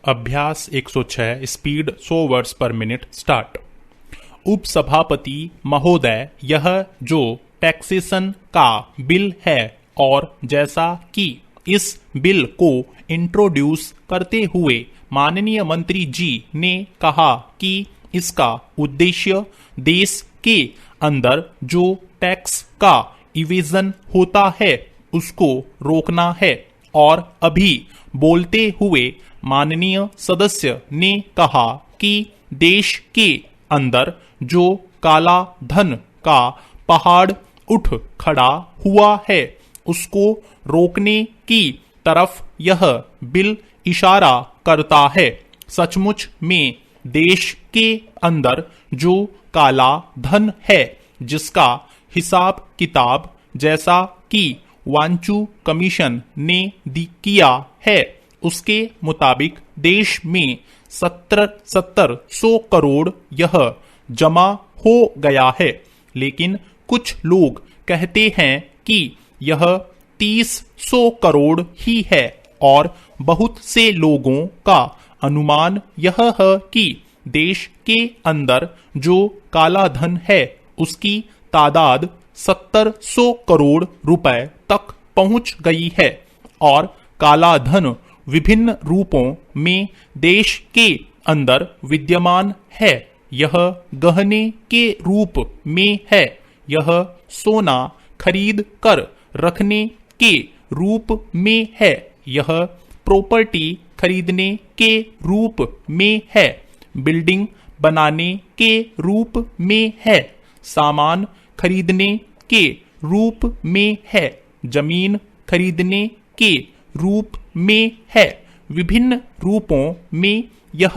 अभ्यास 106 speed 100 words पर minute start. उपसभापति महोदय, यह जो टैक्सेशन का बिल है और जैसा कि इस बिल को इंट्रोड्यूस करते हुए माननीय मंत्री जी ने कहा कि इसका उद्देश्य देश के अंदर जो टैक्स का इवेजन होता है उसको रोकना है, और अभी बोलते हुए माननीय सदस्य ने कहा कि देश के अंदर जो काला धन का पहाड़ उठ खड़ा हुआ है उसको रोकने की तरफ यह बिल इशारा करता है। सचमुच में देश के अंदर जो काला धन है जिसका हिसाब किताब जैसा कि वांचू कमीशन ने किया है उसके मुताबिक देश में 100 करोड़ यह जमा हो गया है, लेकिन कुछ लोग कहते हैं कि यह 300 करोड़ ही है, और बहुत से लोगों का अनुमान यह है कि देश के अंदर जो काला धन है उसकी तादाद 700 करोड़ रुपए तक पहुंच गई है, और काला धन विभिन्न रूपों में देश के अंदर विद्यमान है। यह गहने के रूप में है, यह सोना खरीद कर रखने के रूप में है, यह प्रॉपर्टी खरीदने के रूप में है, बिल्डिंग बनाने के रूप में है, सामान खरीदने के रूप में है, जमीन खरीदने के रूप में है। विभिन्न रूपों में यह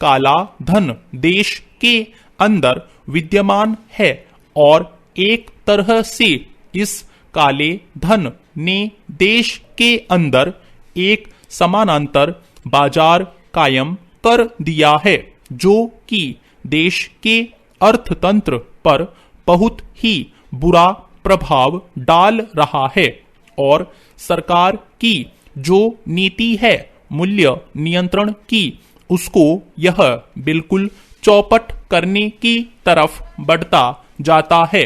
काला धन देश के अंदर विद्यमान है, और एक तरह से इस काले धन ने देश के अंदर एक समानांतर बाजार कायम कर दिया है, जो कि देश के अर्थतंत्र पर बहुत ही बुरा प्रभाव डाल रहा है, और सरकार की जो नीति है मूल्य नियंत्रण की उसको यह बिल्कुल चौपट करने की तरफ बढ़ता जाता है।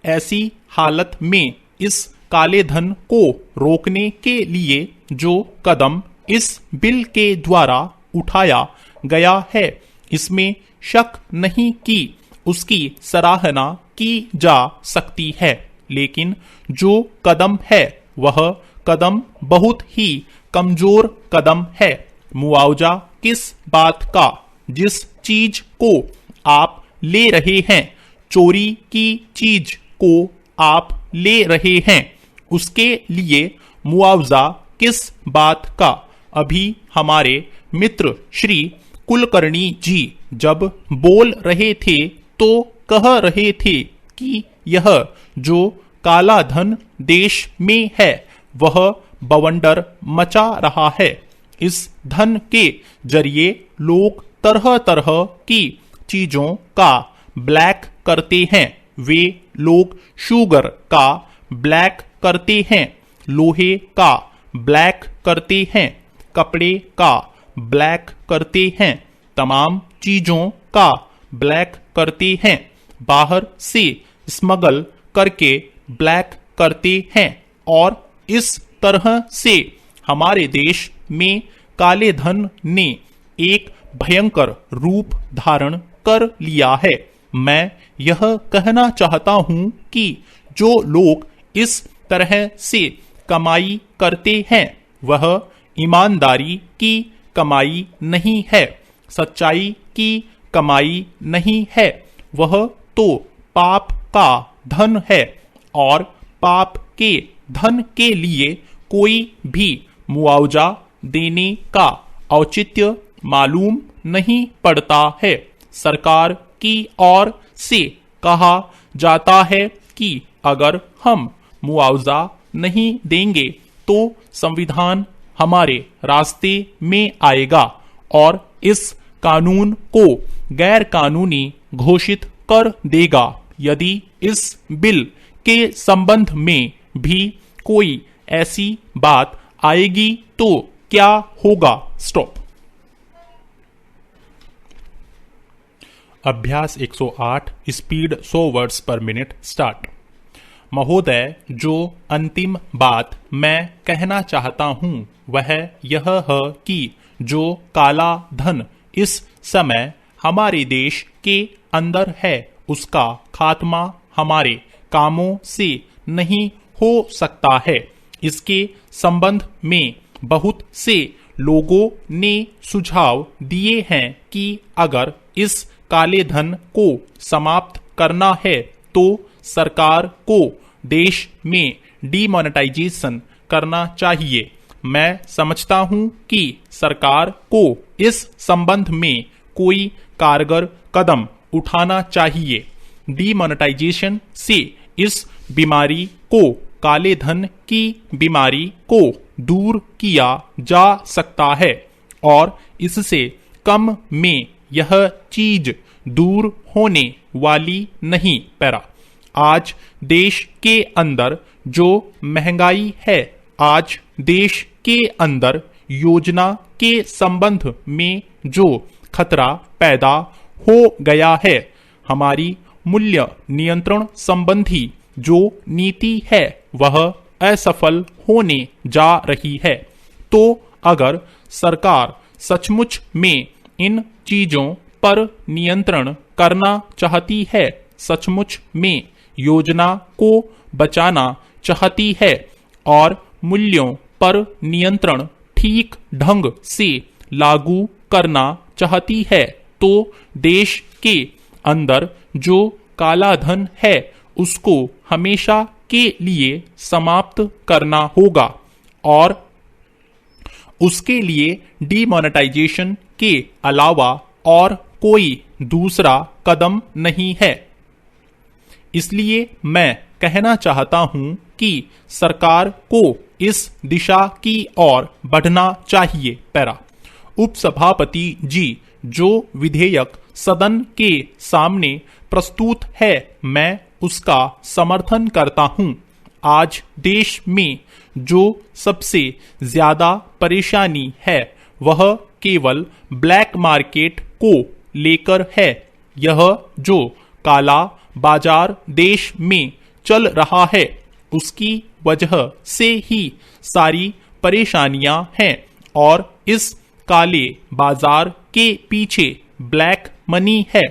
ऐसी हालत में इस काले धन को रोकने के लिए जो कदम इस बिल के द्वारा उठाया गया है इसमें शक नहीं कि उसकी सराहना की जा सकती है, लेकिन जो कदम है वह कदम बहुत ही कमजोर कदम है। मुआवजा किस बात का? जिस चीज को आप ले रहे हैं, चोरी की चीज को आप ले रहे हैं, उसके लिए मुआवजा किस बात का? अभी हमारे मित्र श्री कुलकर्णी जी जब बोल रहे थे तो कह रहे थे कि यह जो काला धन देश में है वह बवंडर मचा रहा है। इस धन के जरिए लोग तरह तरह की चीजों का ब्लैक करते हैं। वे लोग शुगर का ब्लैक करते हैं, लोहे का ब्लैक करते हैं, कपड़े का ब्लैक करते हैं, तमाम चीजों का ब्लैक करते हैं, बाहर से स्मगल करके ब्लैक करते हैं, और इस तरह से हमारे देश में काले धन ने एक भयंकर रूप धारण कर लिया है। मैं यह कहना चाहता हूं कि जो लोग इस तरह से कमाई करते हैं वह ईमानदारी की कमाई नहीं है, सच्चाई की कमाई नहीं है, वह तो पाप का धन है, और पाप के धन के लिए कोई भी मुआवजा देने का औचित्य मालूम नहीं पड़ता है। सरकार की ओर से कहा जाता है कि अगर हम मुआवजा नहीं देंगे तो संविधान हमारे रास्ते में आएगा और इस कानून को गैर कानूनी घोषित कर देगा। यदि इस बिल के संबंध में भी कोई ऐसी बात आएगी तो क्या होगा? स्टॉप। अभ्यास 108 स्पीड 100 वर्ड्स पर मिनट स्टार्ट। महोदय, जो अंतिम बात मैं कहना चाहता हूं वह यह है कि जो काला धन इस समय हमारे देश के अंदर है उसका खात्मा हमारे कामों से नहीं हो सकता है। इसके संबंध में बहुत से लोगों ने सुझाव दिए हैं कि अगर इस काले धन को समाप्त करना है तो सरकार को देश में डीमोनेटाइजेशन करना चाहिए। मैं समझता हूं कि सरकार को इस संबंध में कोई कारगर कदम उठाना चाहिए। डीमोनेटाइजेशन से इस बीमारी को, काले धन की बीमारी को दूर किया जा सकता है और इससे कम में यह चीज दूर होने वाली नहीं। पैरा। आज देश के अंदर जो महंगाई है, आज देश के अंदर योजना के संबंध में जो खतरा पैदा हो गया है, हमारी मूल्य नियंत्रण संबंधी जो नीति है वह असफल होने जा रही है। तो अगर सरकार सचमुच में इन चीजों पर नियंत्रण करना चाहती है, सचमुच में योजना को बचाना चाहती है और मूल्यों पर नियंत्रण ठीक ढंग से लागू करना चाहती है, तो देश के अंदर जो काला धन है उसको हमेशा के लिए समाप्त करना होगा और उसके लिए डीमोनेटाइजेशन के अलावा और कोई दूसरा कदम नहीं है। इसलिए मैं कहना चाहता हूं कि सरकार को इस दिशा की ओर बढ़ना चाहिए। पैरा। उपसभापति जी, जो विधेयक सदन के सामने प्रस्तुत है मैं उसका समर्थन करता हूं। आज देश में जो सबसे ज्यादा परेशानी है वह केवल ब्लैक मार्केट को लेकर है। यह जो काला बाजार देश में चल रहा है उसकी वजह से ही सारी परेशानियां हैं और इस काले बाजार के पीछे ब्लैक मनी है।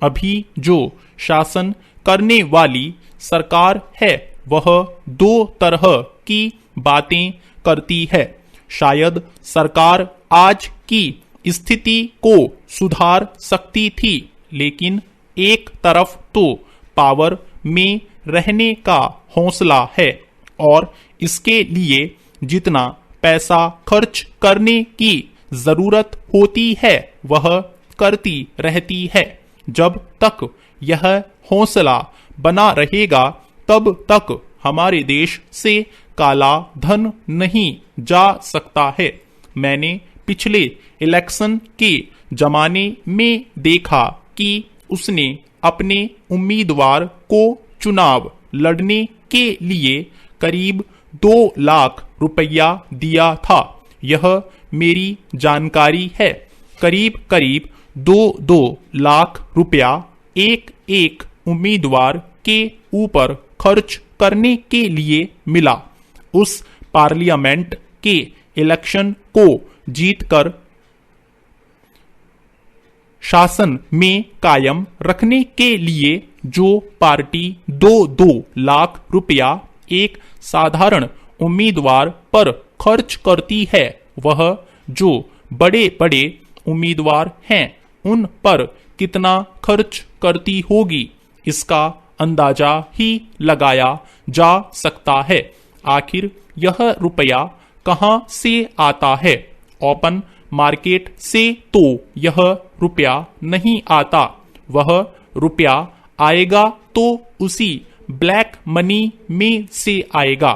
अभी जो शासन करने वाली सरकार है वह दो तरह की बातें करती है। शायद सरकार आज की स्थिति को सुधार सकती थी, लेकिन एक तरफ तो पावर में रहने का हौसला है और इसके लिए जितना पैसा खर्च करने की जरूरत होती है वह करती रहती है। जब तक यह हौसला बना रहेगा तब तक हमारे देश से काला धन नहीं जा सकता है। मैंने पिछले इलेक्शन के जमाने में देखा कि उसने अपने उम्मीदवार को चुनाव लड़ने के लिए करीब 2 लाख रुपया दिया था। यह मेरी जानकारी है। करीब करीब 2-2 लाख रुपया एक एक उम्मीदवार के ऊपर खर्च करने के लिए मिला। उस पार्लियामेंट के इलेक्शन को जीतकर शासन में कायम रखने के लिए जो पार्टी 2-2 लाख रुपया एक साधारण उम्मीदवार पर खर्च करती है, वह जो बड़े बड़े उम्मीदवार हैं उन पर कितना खर्च करती होगी, इसका अंदाजा ही लगाया जा सकता है। आखिर यह रुपया कहां से आता है? ओपन मार्केट से तो यह रुपया नहीं आता। वह रुपया आएगा तो उसी ब्लैक मनी में से आएगा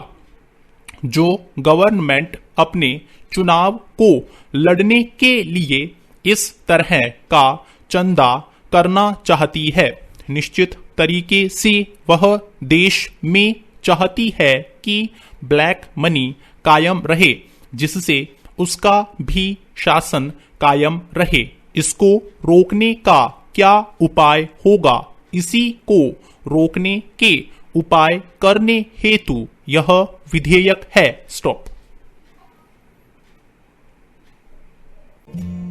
जो गवर्नमेंट अपने चुनाव को लड़ने के लिए इस तरह का चंदा करना चाहती है। निश्चित तरीके से वह देश में चाहती है कि ब्लैक मनी कायम रहे, जिससे उसका भी शासन कायम रहे। इसको रोकने का क्या उपाय होगा? इसी को रोकने के उपाय करने हेतु यह विधेयक है। स्टॉप।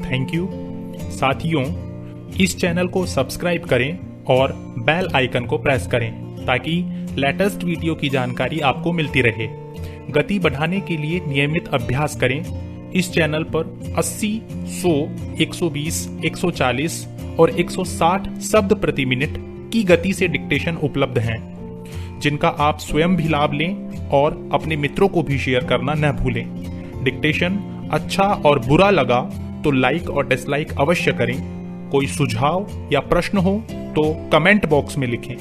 Thank you. साथियों, इस चैनल को सब्सक्राइब करें और बेल आइकन को प्रेस करें ताकि लेटेस्ट वीडियो की जानकारी आपको मिलती रहे। गति बढ़ाने के लिए नियमित अभ्यास करें। इस चैनल पर 80, 100, 120, 140 और 160 शब्द प्रति मिनट की गति से डिक्टेशन उपलब्ध हैं, जिनका आप स्वयं भी लाभ लें और अपने मित्रों को भी शेयर करना न भूलें। डिक्टेशन अच्छा और बुरा लगा तो लाइक और डिसलाइक अवश्य करें। कोई सुझाव या प्रश्न हो तो कमेंट बॉक्स में लिखें।